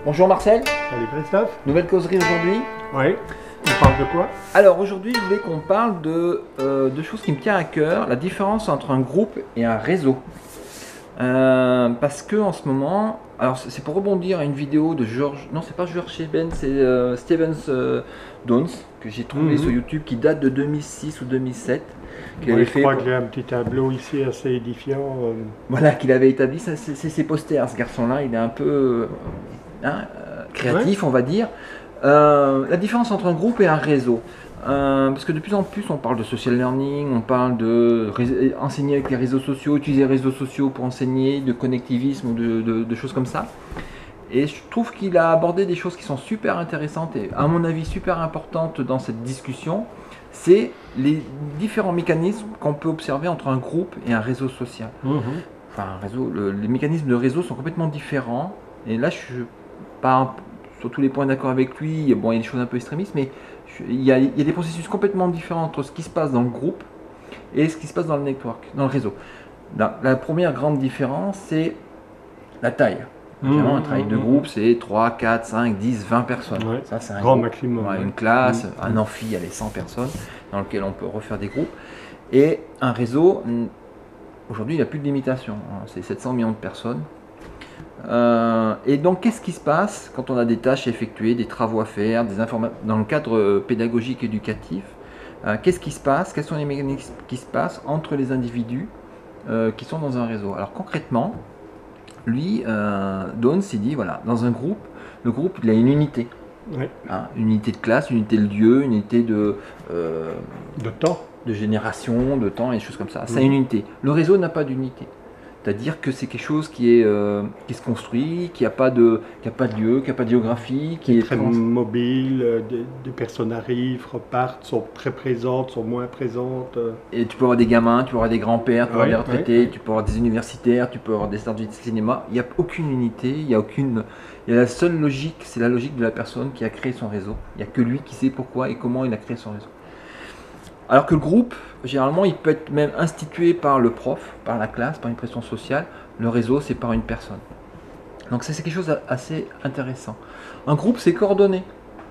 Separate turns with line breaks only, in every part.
Bonjour Marcel.
Salut Christophe.
Nouvelle causerie aujourd'hui.
Oui. On parle de quoi?
Alors aujourd'hui, je voulais qu'on parle de choses qui me tiennent à cœur, la différence entre un groupe et un réseau. Parce que en ce moment, alors c'est pour rebondir à une vidéo de George, non c'est pas George Sheben, c'est Stevens Downes que j'ai trouvé sur YouTube qui date de 2006 ou 2007.
Je crois que j'ai un petit tableau ici assez édifiant.
Voilà, qu'il avait établi, c'est ses posters. Ce garçon-là, il est un peu créatif, on va dire. La différence entre un groupe et un réseau. Parce que de plus en plus on parle de social learning, on parle de enseigner avec les réseaux sociaux, utiliser les réseaux sociaux pour enseigner, de connectivisme ou de choses comme ça. Et je trouve qu'il a abordé des choses qui sont super intéressantes et à mon avis super importantes dans cette discussion. C'est les différents mécanismes qu'on peut observer entre un groupe et un réseau social. Enfin, un réseau, les mécanismes de réseau sont complètement différents. Et là, je suis pas sur tous les points d'accord avec lui. Bon, il y a des choses un peu extrémistes, mais il y a des processus complètement différents entre ce qui se passe dans le groupe et ce qui se passe dans le network, dans le réseau. La première grande différence, c'est la taille. Évidemment, un travail de groupe, c'est 3, 4, 5, 10, 20 personnes.
Ouais.
Ça, c'est un
grand
groupe.
maximum.
Une classe, un amphi, allez, 100 personnes, dans lequel on peut refaire des groupes. Et un réseau, aujourd'hui, il n'y a plus de limitation. C'est 700 millions de personnes. Et donc, qu'est-ce qui se passe quand on a des tâches à effectuer, des travaux à faire, dans le cadre pédagogique éducatif? Qu'est-ce qui se passe? Quels sont les mécanismes qui se passent entre les individus qui sont dans un réseau? Alors, concrètement, lui, Downes, il dit, voilà, dans un groupe, le groupe, il a une unité.
Oui.
Une unité de classe, une unité de lieu, une unité de
temps,
de génération, de temps et des choses comme ça. Ça a une unité. Le réseau n'a pas d'unité. C'est-à-dire que c'est quelque chose qui se construit, qui n'a pas de lieu, qui n'a pas de géographie, qui est
très mobile, des personnes arrivent, repartent, sont très présentes, sont moins présentes.
Et tu peux avoir des gamins, tu peux avoir des grands-pères, tu peux avoir des retraités, tu peux avoir des universitaires, tu peux avoir des stars du cinéma. Il n'y a aucune unité, il y a la seule logique, c'est la logique de la personne qui a créé son réseau. Il n'y a que lui qui sait pourquoi et comment il a créé son réseau. Alors que le groupe, généralement, il peut être même institué par le prof, par la classe, par une pression sociale. Le réseau, c'est par une personne. Donc ça, c'est quelque chose d'assez intéressant. Un groupe, c'est coordonné.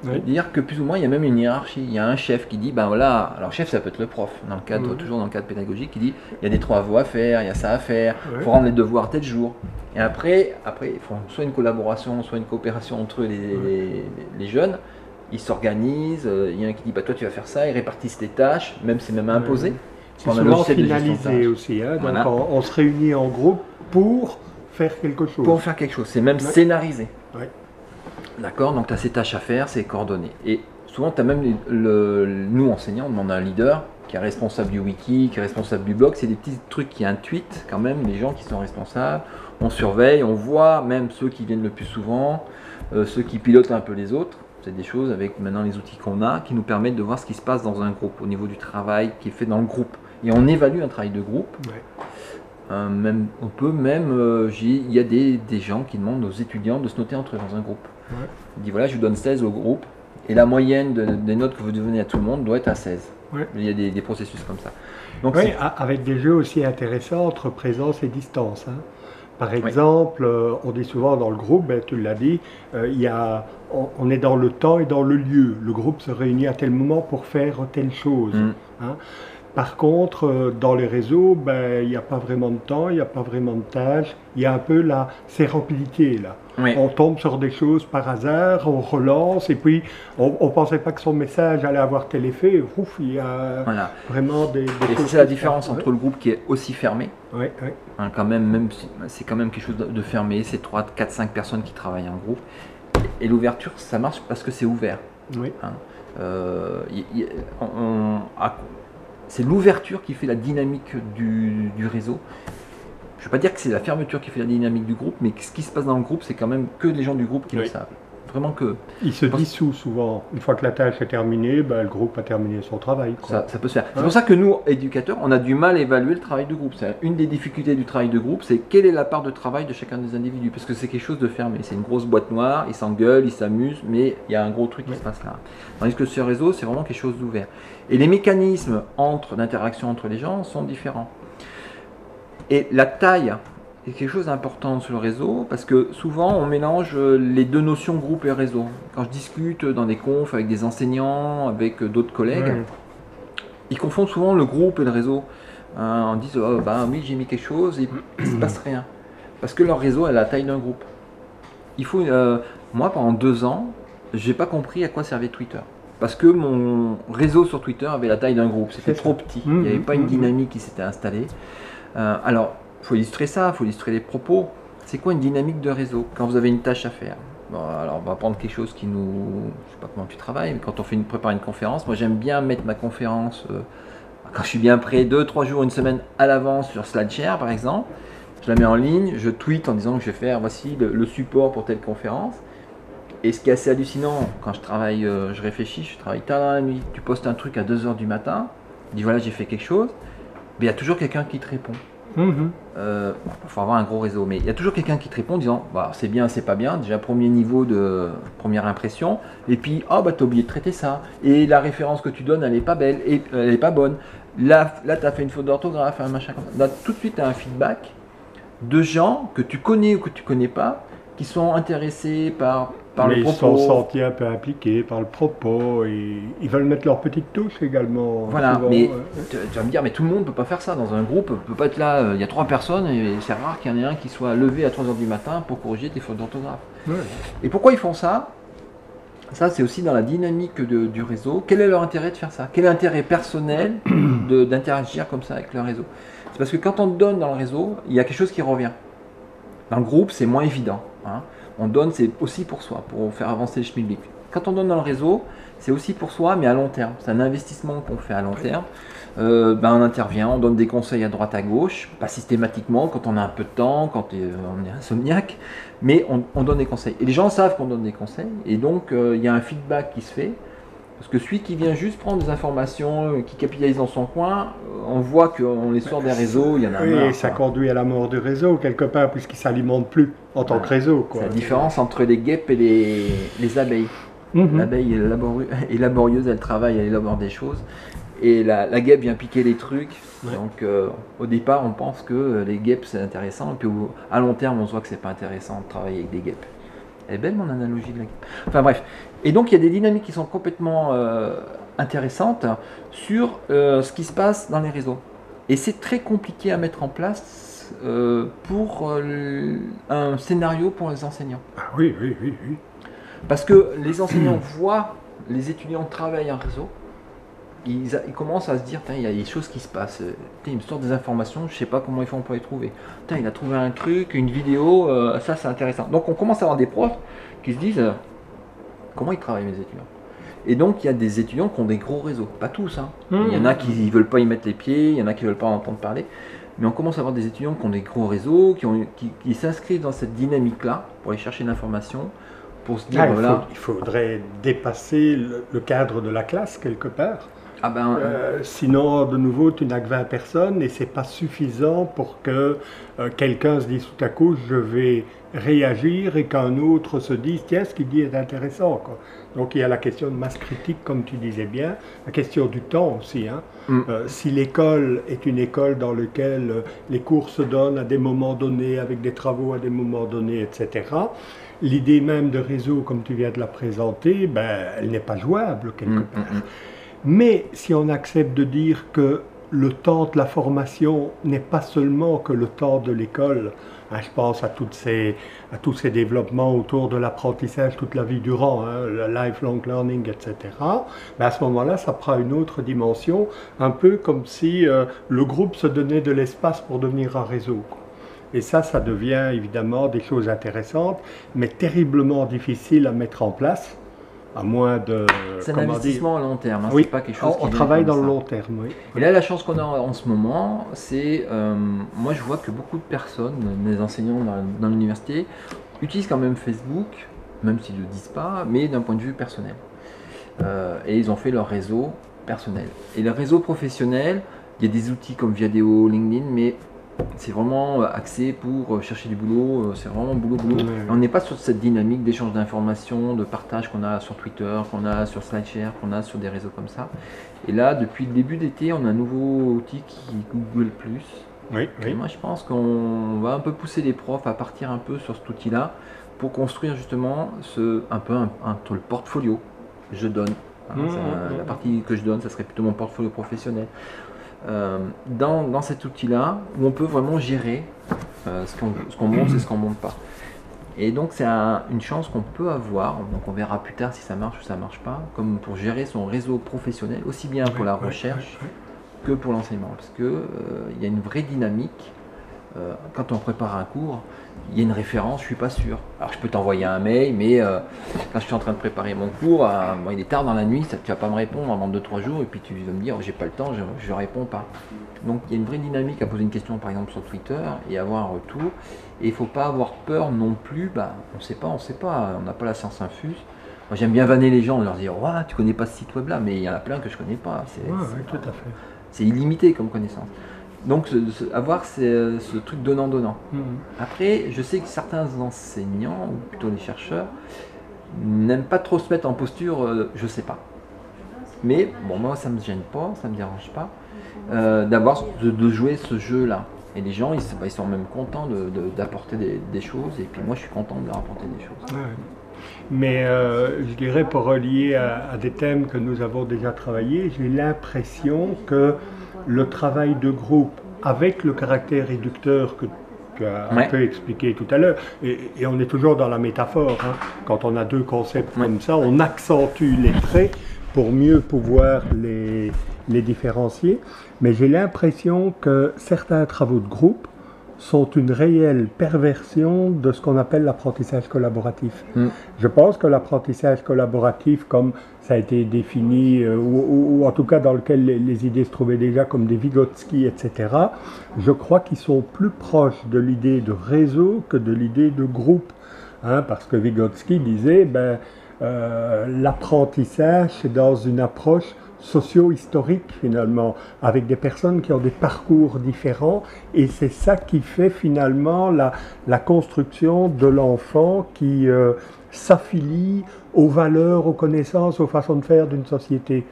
C'est-à-dire que plus ou moins, il y a même une hiérarchie. Il y a un chef qui dit, ben voilà, alors chef, ça peut être le prof, dans le cadre, toujours dans le cadre pédagogique, qui dit, il y a des travaux à faire, il y a ça à faire, il faut rendre les devoirs tel jour. Et après, il faut soit une collaboration, soit une coopération entre les jeunes. Ils s'organisent, il y en a qui dit bah, toi tu vas faire ça, ils répartissent les tâches, même c'est même imposé.
C'est souvent finalisé aussi, hein, donc on se réunit en groupe pour faire quelque chose.
Pour faire quelque chose, c'est même scénarisé. D'accord, donc tu as ces tâches à faire, c'est coordonné. Et souvent tu as même, nous enseignants, on demande à un leader qui est responsable du wiki, qui est responsable du blog, c'est des petits trucs qui intuitent quand même les gens qui sont responsables. On surveille, on voit même ceux qui viennent le plus souvent, ceux qui pilotent un peu les autres. C'est des choses avec maintenant les outils qu'on a qui nous permettent de voir ce qui se passe dans un groupe au niveau du travail qui est fait dans le groupe. Et on évalue un travail de groupe. Il y a des gens qui demandent aux étudiants de se noter entre eux dans un groupe. Il dit voilà, je vous donne 16 au groupe et la moyenne des notes que vous donnez à tout le monde doit être à 16. Il y a des processus comme ça. Donc,
avec des jeux aussi intéressants entre présence et distance. Hein. Par exemple, on dit souvent dans le groupe, tu l'as dit, on est dans le temps et dans le lieu. Le groupe se réunit à tel moment pour faire telle chose. Hein. Par contre, dans les réseaux, il n'y a pas vraiment de temps, il n'y a pas vraiment de tâches. Il y a un peu la sérendipité là. On tombe sur des choses par hasard, on relance et puis on ne pensait pas que son message allait avoir tel effet. Ouf, il y a vraiment des choses.
C'est la différence entre le groupe qui est aussi fermé. Hein, quand même c'est quand même quelque chose de fermé. C'est 3, 4, 5 personnes qui travaillent en groupe. Et l'ouverture, ça marche parce que c'est ouvert. C'est l'ouverture qui fait la dynamique du réseau. Je ne veux pas dire que c'est la fermeture qui fait la dynamique du groupe, mais ce qui se passe dans le groupe, c'est quand même que les gens du groupe qui le savent. Vraiment que.
Il se dissout souvent. Une fois que la tâche est terminée, le groupe a terminé son travail.
Ça peut se faire. C'est pour ça que nous, éducateurs, on a du mal à évaluer le travail de groupe. C'est une des difficultés du travail de groupe, c'est quelle est la part de travail de chacun des individus. Parce que c'est quelque chose de fermé. C'est une grosse boîte noire, ils s'engueulent, ils s'amusent, mais il y a un gros truc qui se passe là. Tandis que ce réseau, c'est vraiment quelque chose d'ouvert. Et les mécanismes d'interaction entre les gens sont différents. Et la taille est quelque chose d'important sur le réseau parce que souvent on mélange les deux notions groupe et réseau. Quand je discute dans des confs avec des enseignants, avec d'autres collègues, ils confondent souvent le groupe et le réseau. On dit oh, bah oui j'ai mis quelque chose et il ne se passe rien. Parce que leur réseau a la taille d'un groupe. Il faut, moi pendant 2 ans, j'ai pas compris à quoi servait Twitter. Parce que mon réseau sur Twitter avait la taille d'un groupe, c'était trop petit, il n'y avait pas une dynamique qui s'était installée. Alors, il faut illustrer ça, il faut illustrer les propos. C'est quoi une dynamique de réseau quand vous avez une tâche à faire? Bon, alors on va prendre quelque chose qui nous... Je sais pas comment tu travailles, mais quand on prépare une conférence, moi j'aime bien mettre ma conférence, quand je suis bien prêt, 2, 3 jours, une semaine à l'avance sur SlideShare par exemple. Je la mets en ligne, je tweete en disant que je vais faire, voici le support pour telle conférence. Et ce qui est assez hallucinant, quand je travaille, je réfléchis, je travaille tard dans la nuit, tu postes un truc à 2 h du matin, tu dis voilà j'ai fait quelque chose, mais il y a toujours quelqu'un qui te répond. Il faut avoir un gros réseau, mais il y a toujours quelqu'un qui te répond en disant bah, c'est bien, c'est pas bien, déjà premier niveau de première impression, et puis oh bah t'as oublié de traiter ça, et la référence que tu donnes elle est pas belle, et elle est pas bonne, là t'as fait une faute d'orthographe, un machin comme ça. Là, tout de suite t'as un feedback de gens que tu connais ou que tu connais pas, qui sont intéressés par le propos.
Ils sont sentis un peu impliqués par le propos, et ils veulent mettre leur petite touche également.
Voilà, souvent, mais tu vas me dire, mais tout le monde ne peut pas faire ça dans un groupe, ne peut pas être là, il y a 3 personnes, et c'est rare qu'il y en ait un qui soit levé à 3 h du matin pour corriger tes fautes d'orthographe. Et pourquoi ils font ça? Ça, c'est aussi dans la dynamique du réseau. Quel est leur intérêt de faire ça? Quel est l'intérêt personnel d'interagir comme ça avec le réseau? C'est parce que quand on donne dans le réseau, il y a quelque chose qui revient. Dans le groupe, c'est moins évident. Hein. On donne, c'est aussi pour soi, pour faire avancer le schmilblick. Quand on donne dans le réseau, c'est aussi pour soi, mais à long terme. C'est un investissement qu'on fait à long terme. On intervient, on donne des conseils à droite à gauche, pas systématiquement, quand on a un peu de temps, quand on est insomniaque, mais on donne des conseils. Et les gens savent qu'on donne des conseils, et donc il y a un feedback qui se fait. Parce que celui qui vient juste prendre des informations, qui capitalise dans son coin, on voit qu'on les sort des réseaux, il y en a marre.
Oui, ça conduit à la mort du réseau, quelque part, puisqu'il ne s'alimente plus en tant que réseau.
C'est la différence entre les guêpes et les abeilles. L'abeille est laborieuse, elle travaille, elle élabore des choses. Et la guêpe vient piquer les trucs. Donc au départ, on pense que les guêpes, c'est intéressant. Et puis à long terme, on se voit que c'est pas intéressant de travailler avec des guêpes. Elle est belle mon analogie de la guêpe. Enfin bref. Et donc il y a des dynamiques qui sont complètement intéressantes sur ce qui se passe dans les réseaux. Et c'est très compliqué à mettre en place pour un scénario pour les enseignants.
Ah oui.
Parce que les enseignants voient les étudiants travailler en réseau. Ils commencent à se dire, il y a des choses qui se passent, il me sort des informations, je ne sais pas comment ils font pour les trouver. Il a trouvé un truc, une vidéo, ça c'est intéressant. Donc on commence à avoir des profs qui se disent, comment ils travaillent mes étudiants? Et donc il y a des étudiants qui ont des gros réseaux, pas tous. Hein. Il y en a qui ne veulent pas y mettre les pieds, il y en a qui ne veulent pas en entendre parler. Mais on commence à avoir des étudiants qui ont des gros réseaux, qui s'inscrivent dans cette dynamique-là pour aller chercher l'information, pour se dire,
il faudrait dépasser le cadre de la classe quelque part. Sinon, de nouveau, tu n'as que 20 personnes et c'est pas suffisant pour que quelqu'un se dise tout à coup je vais réagir et qu'un autre se dise tiens, ce qu'il dit est intéressant, quoi. Donc il y a la question de masse critique, comme tu disais bien, la question du temps aussi. Hein. Si l'école est une école dans laquelle les cours se donnent à des moments donnés, avec des travaux à des moments donnés, etc., l'idée même de réseau, comme tu viens de la présenter, elle n'est pas jouable quelque part. Mais si on accepte de dire que le temps de la formation n'est pas seulement que le temps de l'école, hein, je pense à tous ces développements autour de l'apprentissage toute la vie durant, hein, le lifelong learning, etc., à ce moment-là, ça prend une autre dimension, un peu comme si le groupe se donnait de l'espace pour devenir un réseau, quoi. Et ça devient évidemment des choses intéressantes, mais terriblement difficiles à mettre en place. À moins de...
C'est un investissement à long terme, hein,
oui,
c'est pas quelque chose
on travaille dans le long terme, oui.
Et là, la chance qu'on a en ce moment, c'est... moi, je vois que beaucoup de personnes, des enseignants dans l'université, utilisent quand même Facebook, même s'ils ne le disent pas, mais d'un point de vue personnel. Et ils ont fait leur réseau personnel. Et le réseau professionnel, il y a des outils comme Viadeo, LinkedIn, mais... c'est vraiment axé pour chercher du boulot, c'est vraiment boulot. On n'est pas sur cette dynamique d'échange d'informations, de partage qu'on a sur Twitter, qu'on a sur SlideShare, qu'on a sur des réseaux comme ça. Et là, depuis le début d'été, on a un nouveau outil qui est Google+,
Oui,
Et
oui.
moi, je pense qu'on va un peu pousser les profs à partir un peu sur cet outil-là pour construire justement le portfolio que je donne. La partie que je donne, ça serait plutôt mon portfolio professionnel. Dans cet outil-là, où on peut vraiment gérer ce qu'on monte et ce qu'on monte pas. Et donc c'est une chance qu'on peut avoir, donc on verra plus tard si ça marche ou ça marche pas, comme pour gérer son réseau professionnel, aussi bien pour la recherche que pour l'enseignement, parce que il y a une vraie dynamique. Quand on prépare un cours, il y a une référence, je suis pas sûr. Alors je peux t'envoyer un mail, mais quand je suis en train de préparer mon cours, bon, il est tard dans la nuit, tu vas pas me répondre avant 2-3 jours, et puis tu vas me dire, j'ai pas le temps, je réponds pas. Donc il y a une vraie dynamique à poser une question par exemple sur Twitter et avoir un retour. Et il faut pas avoir peur non plus, on sait pas, on n'a pas la science infuse. Moi j'aime bien vanner les gens, leur dire, ouais, tu connais pas ce site web là, mais il y en a plein que je connais pas.
Tout à fait.
C'est illimité comme connaissance. Donc avoir ce truc donnant-donnant. Après, je sais que certains enseignants, ou plutôt les chercheurs, n'aiment pas trop se mettre en posture je sais pas. Mais bon, moi ça me gêne pas, ça me dérange pas de jouer ce jeu-là. Et les gens, ils sont même contents d'apporter des choses, et puis moi je suis content de leur apporter des choses.
Mais je dirais, pour relier à des thèmes que nous avons déjà travaillés, j'ai l'impression que le travail de groupe, avec le caractère réducteur que tu as un peu expliqué tout à l'heure, et on est toujours dans la métaphore, hein, quand on a deux concepts comme ça, on accentue les traits pour mieux pouvoir les différencier, mais j'ai l'impression que certains travaux de groupe sont une réelle perversion de ce qu'on appelle l'apprentissage collaboratif. Je pense que l'apprentissage collaboratif, comme ça a été défini, ou en tout cas dans lequel les idées se trouvaient déjà comme des Vygotsky, etc., je crois qu'ils sont plus proches de l'idée de réseau que de l'idée de groupe. Hein, parce que Vygotsky disait, l'apprentissage, c'est dans une approche socio-historique finalement, avec des personnes qui ont des parcours différents, et c'est ça qui fait finalement la construction de l'enfant qui s'affilie aux valeurs, aux connaissances, aux façons de faire d'une société.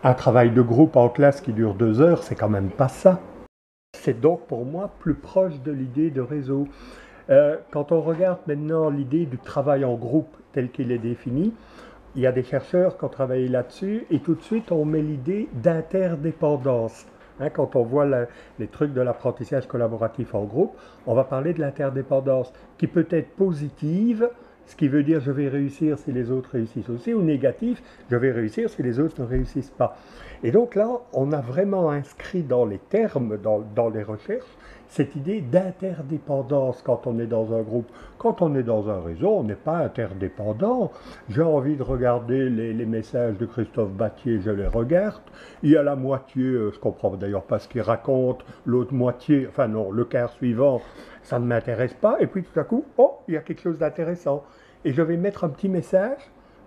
Un travail de groupe en classe qui dure 2 heures, c'est quand même pas ça. C'est donc pour moi plus proche de l'idée de réseau. Quand on regarde maintenant l'idée du travail en groupe tel qu'il est défini, il y a des chercheurs qui ont travaillé là-dessus, et tout de suite on met l'idée d'interdépendance. Hein, quand on voit les trucs de l'apprentissage collaboratif en groupe, on va parler de l'interdépendance, qui peut être positive, ce qui veut dire je vais réussir si les autres réussissent aussi, ou négatif, je vais réussir si les autres ne réussissent pas. Et donc là, on a vraiment inscrit dans les termes, dans les recherches, cette idée d'interdépendance quand on est dans un groupe. Quand on est dans un réseau, on n'est pas interdépendant. J'ai envie de regarder les messages de Christophe Battier, je les regarde. Il y a la moitié, je comprends d'ailleurs pas ce qu'il raconte, l'autre moitié, enfin non, le quart suivant, ça ne m'intéresse pas. Et puis tout à coup, oh, il y a quelque chose d'intéressant. Et je vais mettre un petit message.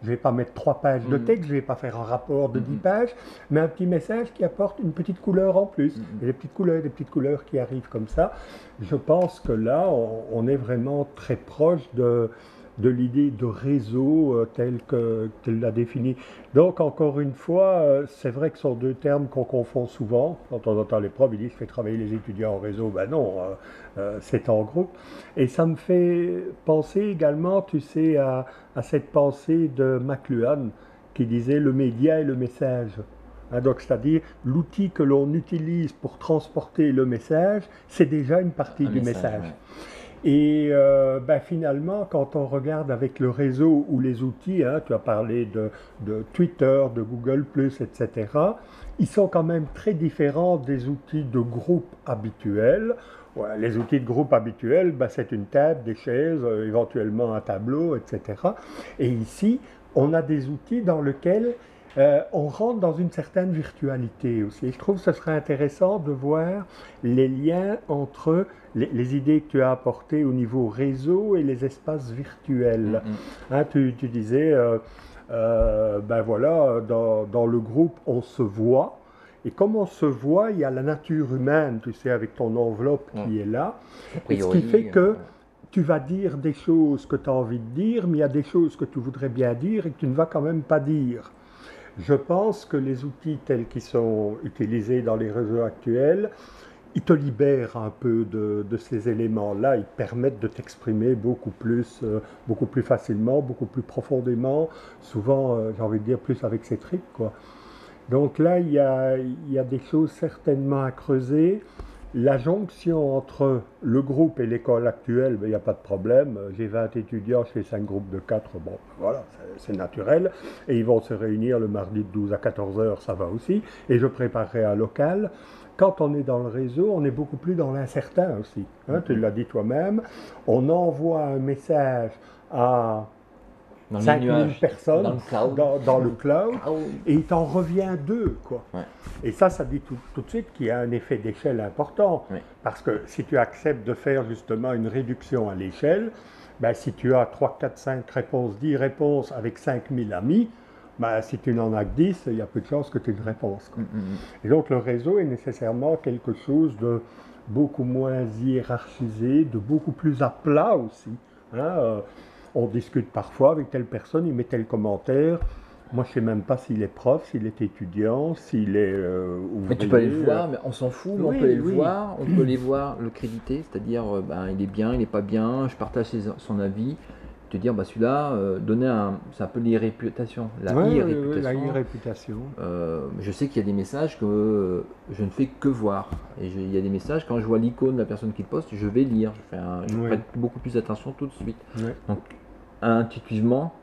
Je ne vais pas mettre 3 pages de texte, je ne vais pas faire un rapport de 10 pages, mais un petit message qui apporte une petite couleur en plus. Et des petites couleurs qui arrivent comme ça. Je pense que là, on est vraiment très proche de l'idée de réseau telle qu'elle l'a définie. Donc, encore une fois, c'est vrai que ce sont deux termes qu'on confond souvent. Quand on entend les profs, ils disent « je fais travailler les étudiants en réseau ». Ben non, c'est en groupe. Et ça me fait penser également, tu sais, à cette pensée de McLuhan qui disait « le média et le message ». Hein, donc, c'est-à-dire l'outil que l'on utilise pour transporter le message, c'est déjà une partie du message. Ouais. Et finalement, quand on regarde avec le réseau ou les outils, hein, tu as parlé de Twitter, de Google+, etc., ils sont quand même très différents des outils de groupe habituels. Ouais, les outils de groupe habituels, c'est une table, des chaises, éventuellement un tableau, etc. Et ici, on a des outils dans lesquels on rentre dans une certaine virtualité aussi. Et je trouve que ce serait intéressant de voir les liens entre les idées que tu as apportées au niveau réseau et les espaces virtuels. Hein, tu disais, voilà, dans le groupe, on se voit. Et comme on se voit, il y a la nature humaine, tu sais, avec ton enveloppe qui est là. Et ce qui fait que tu vas dire des choses que tu as envie de dire, mais il y a des choses que tu voudrais bien dire et que tu ne vas quand même pas dire. Je pense que les outils tels qu'ils sont utilisés dans les réseaux actuels, ils te libèrent un peu de ces éléments-là, ils permettent de t'exprimer beaucoup plus facilement, beaucoup plus profondément, souvent, j'ai envie de dire, plus avec ses tripes, quoi. Donc là, il y a des choses certainement à creuser. La jonction entre le groupe et l'école actuelle, ben, il n'y a pas de problème. J'ai 20 étudiants, je fais 5 groupes de 4, bon, voilà, c'est naturel. Et ils vont se réunir le mardi de 12 à 14 heures, ça va aussi. Et je préparerai un local. Quand on est dans le réseau, on est beaucoup plus dans l'incertain aussi. Hein, tu l'as dit toi-même. On envoie un message à
Dans les
5000
nuages,
personnes
dans le cloud.
dans le cloud,
Ah oui.
et il t'en revient 2, quoi.
Ouais.
Et ça dit tout de suite qu'il y a un effet d'échelle important.
Oui.
Parce que si tu acceptes de faire justement une réduction à l'échelle, ben, si tu as 3, 4, 5 réponses, 10 réponses avec 5000 amis, ben, si tu n'en as que 10, il y a peu de chances que tu aies une réponse, quoi. Et donc le réseau est nécessairement quelque chose de beaucoup moins hiérarchisé, de beaucoup plus à plat aussi. Hein, on discute parfois avec telle personne, il met tel commentaire. Moi, je ne sais même pas s'il est prof, s'il est étudiant, s'il est ouvrier.
Mais tu peux aller le voir, mais on s'en fout, mais
Oui,
on peut aller le
oui.
voir, on peut aller voir, le créditer, c'est-à-dire il est bien, il n'est pas bien, je partage son avis, te dire celui-là, c'est un peu l'irréputation, la
Ouais,
irréputation.
la irréputation.
Je sais qu'il y a des messages que je ne fais que voir, et il y a des messages, quand je vois l'icône de la personne qui le poste, je vais lire, je
Ouais.
prête beaucoup plus attention tout de suite.
Ouais.
Donc intuitivement,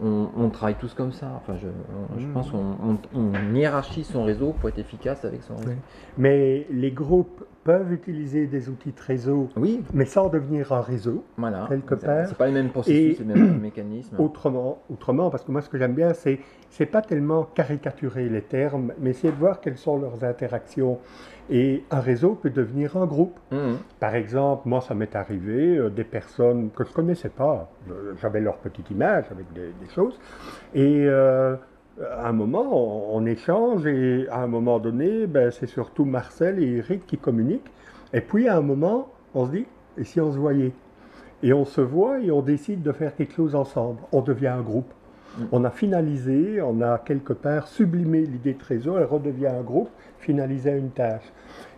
on travaille tous comme ça. Enfin, je pense qu'on hiérarchise son réseau pour être efficace avec son réseau.
Ouais. Mais les groupes peuvent utiliser des outils de réseau,
Oui,
mais sans devenir un réseau,
voilà.
quelque part.
C'est pas les mêmes processus,
Et-
les mêmes mécanismes.
Autrement, parce que moi, ce que j'aime bien, c'est pas tellement caricaturer les termes, mais essayer de voir quelles sont leurs interactions. Et un réseau peut devenir un groupe.
Mhm.
Par exemple, moi, ça m'est arrivé, des personnes que je ne connaissais pas, j'avais leur petite image avec des choses, et à un moment, on échange, et à un moment donné, ben, c'est surtout Marcel et Eric qui communiquent, et puis à un moment, on se dit, et si on se voyait? Et on se voit et on décide de faire quelque chose ensemble, on devient un groupe. On a finalisé, on a quelque part sublimé l'idée de réseau, elle redevient un groupe, finalisé une tâche.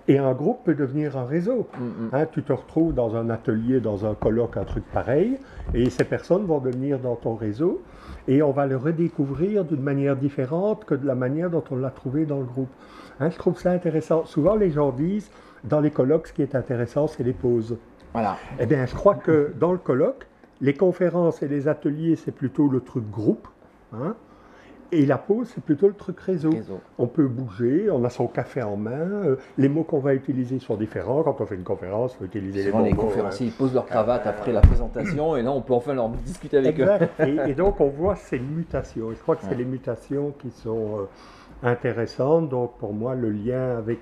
Et un groupe peut devenir un réseau. Hein, tu te retrouves dans un atelier, dans un colloque, un truc pareil, et ces personnes vont devenir dans ton réseau, et on va le redécouvrir d'une manière différente que de la manière dont on l'a trouvé dans le groupe. Hein, je trouve ça intéressant. Souvent, les gens disent, dans les colloques, ce qui est intéressant, c'est les pauses.
Voilà.
Eh bien, je crois que dans le colloque, les conférences et les ateliers, c'est plutôt le truc groupe, hein, et la pause, c'est plutôt le truc réseau. On peut bouger, on a son café en main, les mots qu'on va utiliser sont différents. Quand on fait une conférence, il faut utiliser les bons
les
mots.
conférenciers ils posent leur cravate après la présentation, et là on peut enfin leur discuter avec eux.
Exact. Et donc on voit ces mutations. Et je crois que c'est les mutations qui sont intéressantes. Donc pour moi, le lien avec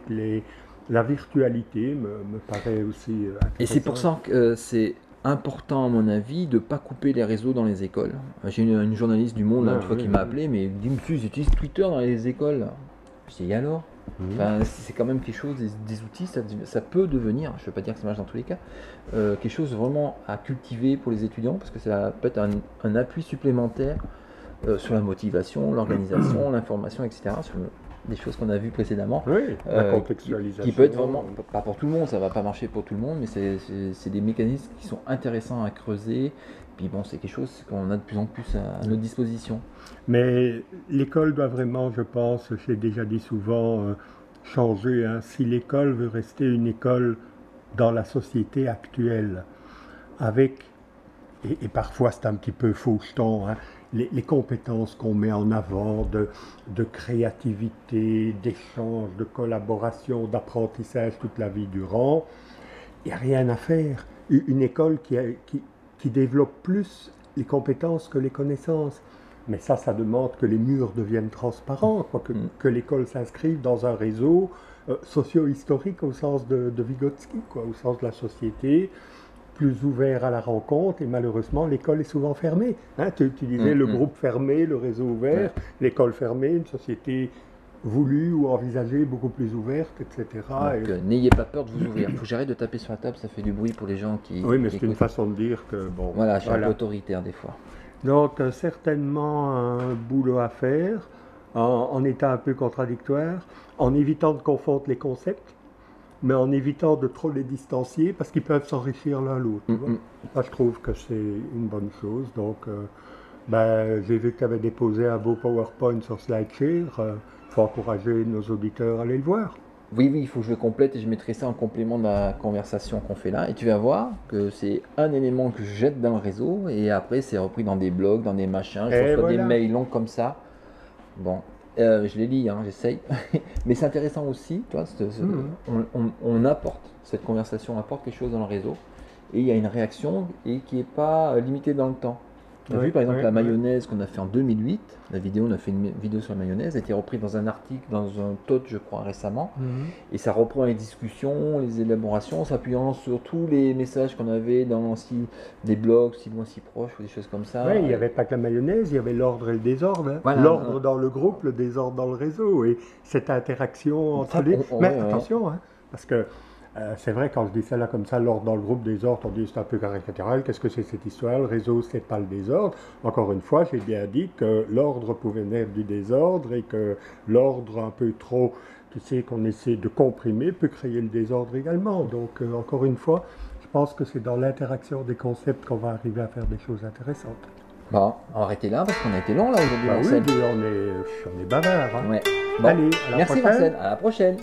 la virtualité me paraît aussi intéressant.
Et c'est pour ça que c'est important à mon avis de ne pas couper les réseaux dans les écoles. J'ai une journaliste du Monde une fois qui m'a appelé, mais il dit monsieur, ils utilisent Twitter dans les écoles. Je dis alors enfin, c'est quand même quelque chose, des outils, ça peut devenir, je ne veux pas dire que ça marche dans tous les cas, quelque chose vraiment à cultiver pour les étudiants, parce que ça peut être un appui supplémentaire sur la motivation, l'organisation, l'information, etc. Sur des choses qu'on a vues précédemment.
Oui, la contextualisation.
Qui peut être vraiment, pas pour tout le monde, ça va pas marcher pour tout le monde, mais c'est des mécanismes qui sont intéressants à creuser. Puis bon, c'est quelque chose qu'on a de plus en plus à notre disposition.
Mais l'école doit vraiment, je pense, je l'ai déjà dit souvent, changer. Hein. Si l'école veut rester une école dans la société actuelle, avec, et parfois c'est un petit peu faucheton, hein, les compétences qu'on met en avant de créativité, d'échange, de collaboration, d'apprentissage toute la vie durant, il n'y a rien à faire. Une école qui développe plus les compétences que les connaissances. Mais ça demande que les murs deviennent transparents, quoi, que l'école s'inscrive dans un réseau socio-historique au sens de Vygotsky, quoi, au sens de la société, plus ouvert à la rencontre, et malheureusement l'école est souvent fermée. Hein, tu disais le groupe fermé, le réseau ouvert, l'école fermée, une société voulue ou envisagée beaucoup plus ouverte, etc.
Donc n'ayez pas peur de vous ouvrir. Il faut que j'arrête de taper sur la table, ça fait du bruit pour les gens qui...
Oui, mais c'est une façon de dire que... bon.
Voilà, je suis un peu autoritaire des fois.
Donc certainement un boulot à faire, en étant un peu contradictoire, en évitant de confondre les concepts. mais en évitant de trop les distancier parce qu'ils peuvent s'enrichir l'un l'autre. Moi, je trouve que c'est une bonne chose. Donc, j'ai vu que tu avais déposé un beau PowerPoint sur SlideShare. Il faut encourager nos auditeurs à aller le voir.
Oui, il faut que je le complète et je mettrai ça en complément de la conversation qu'on fait là. Et tu vas voir que c'est un élément que je jette dans le réseau et après c'est repris dans des blogs, dans des machins. Je reçois des mails longs comme ça. Bon, je les lis, hein, j'essaye. Mais c'est intéressant aussi, tu vois, on apporte, cette conversation apporte quelque chose dans le réseau et il y a une réaction et qui n'est pas limitée dans le temps. Tu as vu par exemple la mayonnaise qu'on a fait en 2008, la vidéo, on a fait une vidéo sur la mayonnaise, a été reprise dans un article, dans un TOT je crois récemment, et ça reprend les discussions, les élaborations, en s'appuyant sur tous les messages qu'on avait dans des blogs, si loin, si proches, ou des choses comme ça.
Oui, il n'y avait pas que la mayonnaise, il y avait l'ordre et le désordre. Hein. Voilà, l'ordre dans le groupe, le désordre dans le réseau, et cette interaction entre les... Mais attention, hein, parce que c'est vrai, quand je dis ça là comme ça, l'ordre dans le groupe, désordre, on dit c'est un peu caricatural, qu'est-ce que c'est cette histoire? Le réseau, c'est pas le désordre. Encore une fois, j'ai bien dit que l'ordre pouvait naître du désordre et que l'ordre un peu trop, tu sais, qu'on essaie de comprimer, peut créer le désordre également. Donc, encore une fois, je pense que c'est dans l'interaction des concepts qu'on va arriver à faire des choses intéressantes.
Bon, on va arrêter là parce qu'on a été long là aujourd'hui.
Oui, on est bavard. Hein.
Ouais. Bon.
Allez, à la
Merci
prochaine.
Marcel, à la prochaine.